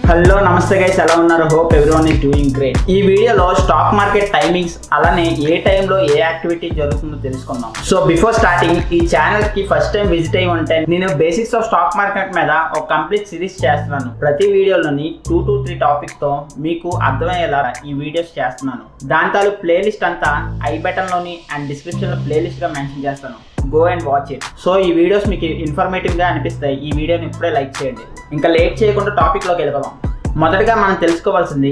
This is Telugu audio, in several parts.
హలో నమస్తే గైస్, ఎలా ఉన్నారు? Hope everyone is doing great. ఈ వీడియోలో స్టాక్ మార్కెట్ టైమింగ్స్ అలానే ఏ టైంలో ఏ యాక్టివిటీ జరుగుతుందో తెలుసుకుందాం. సో బిఫోర్ స్టార్టింగ్ ఈ ఛానల్ కి ఫస్ట్ టైం విజిట్ అయ్యి ఉంటే నేను బేసిక్స్ ఆఫ్ స్టాక్ మార్కెట్ మీద ఒక కంప్లీట్ సిరీస్ చేస్తున్నాను. ప్రతి వీడియోలోని 2 to 3 టాపిక్స్ తో మీకు అర్థమయ్యేలా ఈ వీడియోస్ చేస్తున్నాను. దాని తాలూ ప్లేలిస్ట్ అంతా ఐ బటన్ లోని అండ్ డిస్క్రిప్షన్ లో ప్లేలిస్ట్ గా మెన్షన్ చేస్తాను. Go and watch it. So ఈ వీడియోస్ మీకు ఇన్ఫర్మేటివ్ గా అనిపిస్తాయి. ఈ వీడియోని ఇప్పుడే లైక్ చేయండి. ఇంకా లేట్ చేయకుండా టాపిక్ లోకి వెళ్ళిపోదాం. మొదటగా మనం తెలుసుకోవాల్సింది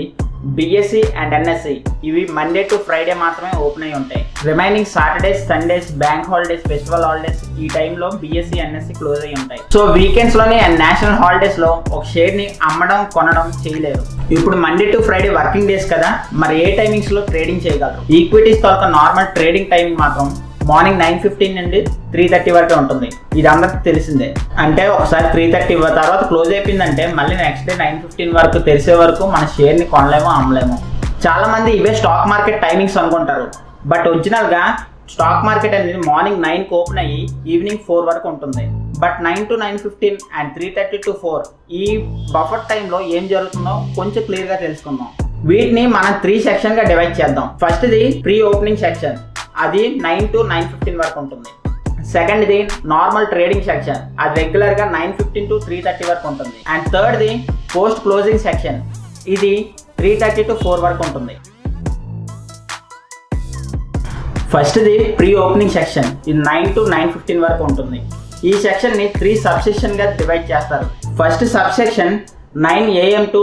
బిఎస్సి అండ్ ఎన్ఎస్సి. ఇవి మండే టు ఫ్రైడే మాత్రమే ఓపెన్ అయి ఉంటాయి. Remaining Saturdays, Sundays, bank holidays, festival holidays ఈ టైంలో బిఎస్సి, ఎన్ఎస్సి క్లోజ్ అయి ఉంటాయి. సో వీకెండ్స్ లోని అండ్ నేషనల్ హాలిడేస్ లో ఒక షేర్ ని అమ్మడం, కొనడం చేయలేరు. ఇప్పుడు Monday to Friday working days కదా, మరి ఏ టైమింగ్స్ లో ట్రేడింగ్ చేయగలరు? ఈక్విటీస్ తో నార్మల్ ట్రేడింగ్ టైమింగ్ మాత్రం మార్నింగ్ 9:15 నుండి 3:30 వరకు ఉంటుంది. ఇది అందరికి తెలిసిందే. అంటే ఒకసారి 3:30 తర్వాత క్లోజ్ అయిపోయిందంటే మళ్ళీ నెక్స్ట్ డే 9:15 వరకు తెరిసే వరకు మన షేర్ ని కొనలేమో, అమ్మలేమో. చాలా మంది ఇవే స్టాక్ మార్కెట్ టైమింగ్స్ అనుకుంటారు. బట్ ఒరిజినల్ గా స్టాక్ మార్కెట్ అనేది మార్నింగ్ 9కి ఓపెన్ అయ్యి ఈవినింగ్ 4 వరకు ఉంటుంది. బట్ 9 to 9:15 అండ్ 3:30 to 4 ఈ బఫర్ టైంలో ఏం జరుగుతుందో కొంచెం క్లియర్ గా తెలుసుకుందాం. వీటిని మనం 3 సెక్షన్ గా డివైడ్ చేద్దాం. First the pre opening section, అది 9 to 9:15 వరకు ఉంటుంది. Second the normal trading section, అది రెగ్యులర్ గా 9:15 to 3:30 వరకు ఉంటుంది. And third the post closing section, ఇది 3:30 to 4 వరకు ఉంటుంది. First the pre opening section, ఇది 9 to 9:15 వరకు ఉంటుంది. ఈ సెక్షన్ ని 3 సబ్ సెక్షన్ గా డివైడ్ చేస్తారు. First sub section 9 AM to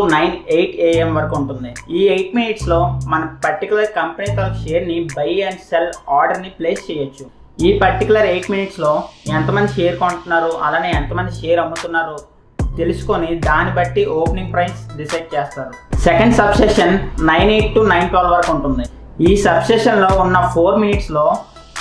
8 AM వరకు ఉంటుంది. ఈ 8 minutes లో మన పర్టికులర్ కంపెనీ తరఫు షేర్ ని బై అండ్ సెల్ ఆర్డర్ ని ప్లేస్ చేయొచ్చు. ఈ పర్టికులర్ 8 minutes లో ఎంతమంది షేర్ కొంటున్నారు, అలానే ఎంతమంది షేర్ అమ్ముతున్నారు తెలుసుకొని దాన్ని బట్టి ఓపెనింగ్ ప్రైస్ డిసైడ్ చేస్తారు. సెకండ్ సబ్ సెక్షన్ 9:08 to 9:12 వరకు ఉంటుంది. ఈ సబ్ సెక్షన్ లో ఉన్న 4 minutes లో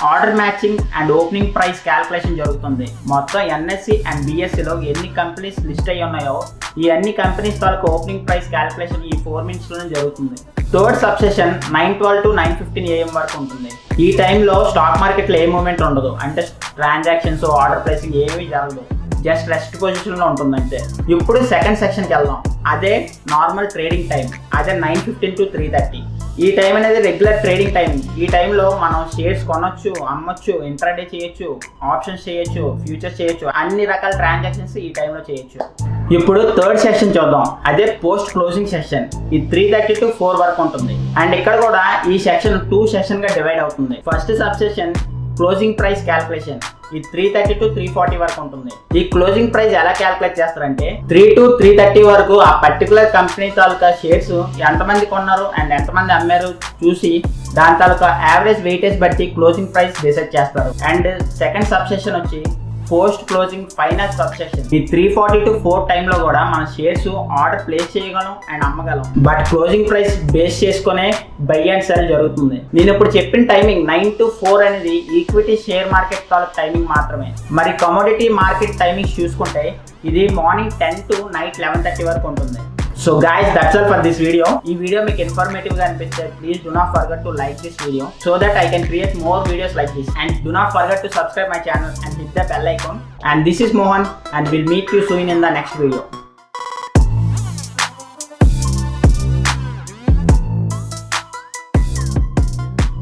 order matching and opening price calculation జరుగుతుంది. మొత్తం ఎన్ఎస్సి అండ్ బిఎస్సిలో ఎన్ని కంపెనీస్ లిస్ట్ అయ్యి ఉన్నాయో ఈ అన్ని కంపెనీస్ తాలూకు ఓపెనింగ్ ప్రైస్ క్యాల్కులేషన్ ఈ 4 minutes లోనే జరుగుతుంది. Third sub session 9:12 to 9:15 AM వరకు ఉంటుంది. ఈ టైంలో స్టాక్ మార్కెట్లో ఏ మూవ్మెంట్ ఉండదు. అంటే ట్రాన్సాక్షన్స్, ఆర్డర్ ప్రైసింగ్ ఏమీ జరగదు. జస్ట్ రెస్ట్ పొజిషన్లో ఉంటుంది అంతే. ఇప్పుడు సెకండ్ సెక్షన్కి వెళ్దాం. అదే నార్మల్ ట్రేడింగ్ టైం, అదే 9:15 to 3:30. ఈ టైం అనేది రెగ్యులర్ ట్రేడింగ్ టైం. ఈ టైంలో మనం షేర్స్ కొనొచ్చు, అమ్మొచ్చు, ఇంట్రాడే చేయొచ్చు, ఆప్షన్స్ చేయొచ్చు, ఫ్యూచర్స్ చేయొచ్చు, అన్ని రకాల ట్రాన్సాక్షన్స్ ఈ టైంలో చేయొచ్చు. ఇప్పుడు థర్డ్ సెక్షన్ చూద్దాం. అదే పోస్ట్ క్లోజింగ్ సెక్షన్, ఇది 3:30 to 4 వరకు ఉంటుంది. అండ్ ఇక్కడ కూడా ఈ సెక్షన్ 2 సెక్షన్ గా డివైడ్ అవుతుంది. First sub section closing price calculation, ఇది 3:30 to 3:40 వరకు ఉంటుంది. ఈ క్లోజింగ్ ప్రైస్ ఎలా క్యాల్కులేట్ చేస్తారంటే 3 to 3:30 వరకు ఆ పర్టికులర్ కంపెనీ తాలూకా షేర్స్ ఎంతమంది కొన్నారు అండ్ ఎంతమంది అమ్మారు చూసి దాని తాలూకా యావరేజ్ వెయిటేజ్ బట్టి క్లోజింగ్ ప్రైస్ డిసైడ్ చేస్తారు. అండ్ సెకండ్ సబ్ సెక్షన్ వచ్చి post closing final sub section, ఈ 3:40 to 4 టైంలో కూడా మన షేర్స్ ఆర్డర్ ప్లేస్ చేయగలం అండ్ అమ్మగలం. బట్ క్లోజింగ్ ప్రైస్ బేస్ చేసుకునే బై అండ్ సెల్ జరుగుతుంది. నేను ఇప్పుడు చెప్పిన టైమింగ్ 9 to 4 అనేది ఈక్విటీ షేర్ మార్కెట్ తాలూకు టైమింగ్ మాత్రమే. మరి కమోడిటీ మార్కెట్ టైమింగ్స్ చూసుకుంటే ఇది మార్నింగ్ 10 to నైట్ 11:30 వరకు ఉంటుంది. So guys, that's all for this video. ఈ వీడియో మీకు ఇన్ఫర్మేటివ్ గా అనిపిస్తే please do not forget to like this video so that I can create more videos like this, and do not forget to subscribe my channel and hit the bell icon. And this is Mohan and we'll meet you soon in the next video.